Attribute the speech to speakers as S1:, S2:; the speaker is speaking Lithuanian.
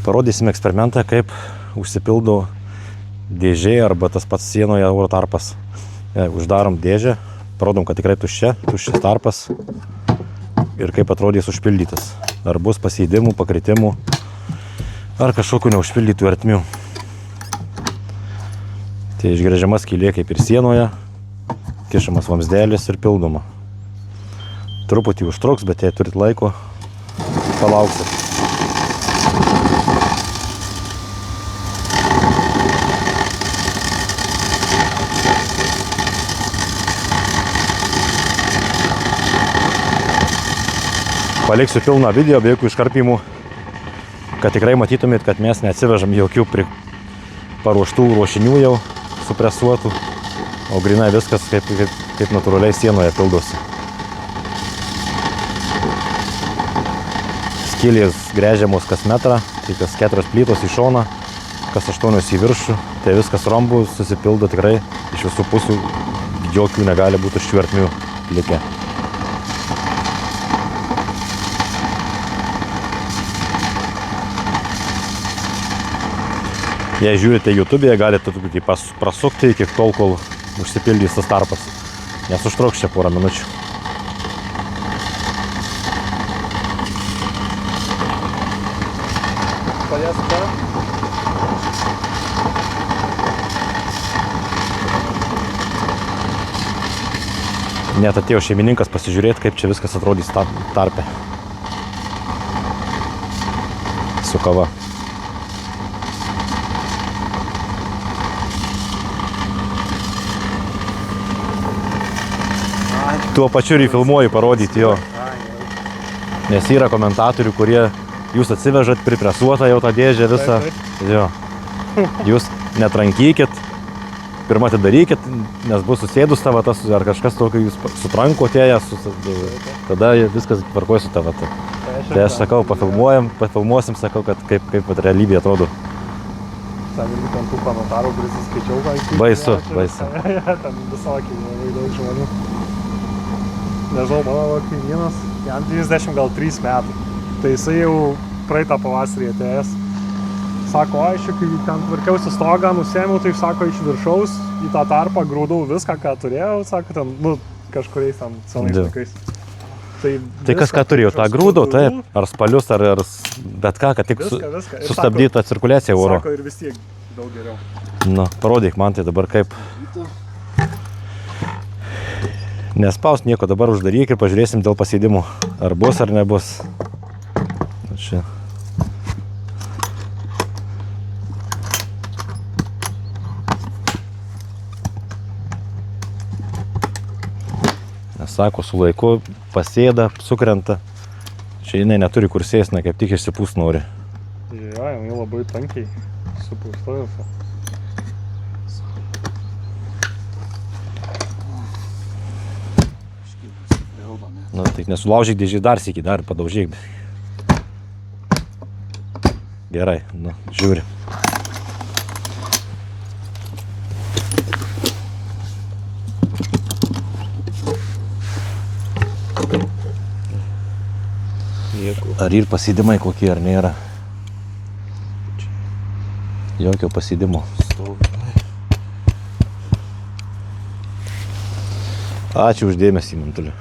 S1: Parodysime eksperimentą, kaip užsipildo dėžė arba tas pats sienoje oro tarpas. Uždarom dėžę, parodom, kad tikrai tuščias tarpas ir kaip atrodys užpildytas. Ar bus pasėdimų, pakritimų, ar kažkokių neužpildytų ertmių. Tai išgręžiama skylė kaip ir sienoje, kišamas vamsdelis ir pildoma. Truputį užtruks, bet jei turit laiko, palauksit. Paliksiu pilną video, be jokių iškarpimų, kad tikrai matytumėt, kad mes neatsivežam jokių paruoštų ruošinių jau supresuotų, o grinai viskas kaip natūraliai sienoje pildosi. Skylės gręžiamos kas metrą, tai kas 4 plytos į šoną, kas 8 į viršų, tai viskas rombų susipildo tikrai iš visų pusių, jokių negali būti tuščių ertmių likę. Jei žiūrite YouTube'e, galite truputį prasukti iki tol, kol užsipildys tas tarpas, nes užtruks čia porą minučių. Net atėjo šeimininkas pasižiūrėti, kaip čia viskas atrodys tarpe su kava. Tuo pačiu ir filmuoju parodyti jo. Nes yra komentatorių, kurie jūs atsivežat pripresuotą jau tą dėžę visą. Jo. Jūs netrankykit, pirmą atidarykit, nes bus susėdus ta vata, ar kažkas tokio jūs sutrankuotėję, tada viskas tvarkoja su ta vata. Tai aš sakau, pafilmuosim, sakau, kad kaip realybė atrodo.
S2: Ten irgi ten tų komentarų, kuris įskaičiau, ką įskaičiau.
S1: Baisu.
S2: Ten visokiai labai daug žmonių. Nežinau, mano kaimynas, jam 93 metų. Tai jisai jau praeitą pavasarį atėjęs. Sako, aš kai ten tvarkiausi stogą, nusėmiau, tai sako, iš viršaus į tą tarpą grūdau viską, ką turėjau, sako, ten, kažkuriais ten senais laikais.
S1: Tai kas ką turėjo, tą grūdau, taip, ar spalius, ar bet ką, kad tik sustabdytų tą cirkuliaciją oro.
S2: Sako, ir vis tiek daug geriau.
S1: Na, parodyk man tai dabar kaip. Nespaust nieko, dabar uždaryk ir pažiūrėsim dėl pasėdimų, ar bus ar nebus. Čia. Sako, su laiku pasėda, sukrenta. Čia jinai neturi kur sėst, kaip tik išsipūst nori.
S2: Jo, jinai labai tankiai supūstojusi.
S1: Na, tai nesulaužyk dėžį dar sykį, dar padaužyk. Gerai, nu, žiūri. Ar ir pasėdimai kokie, ar nėra? Jokio pasėdimo. Ačiū už dėmesį, Mantulė.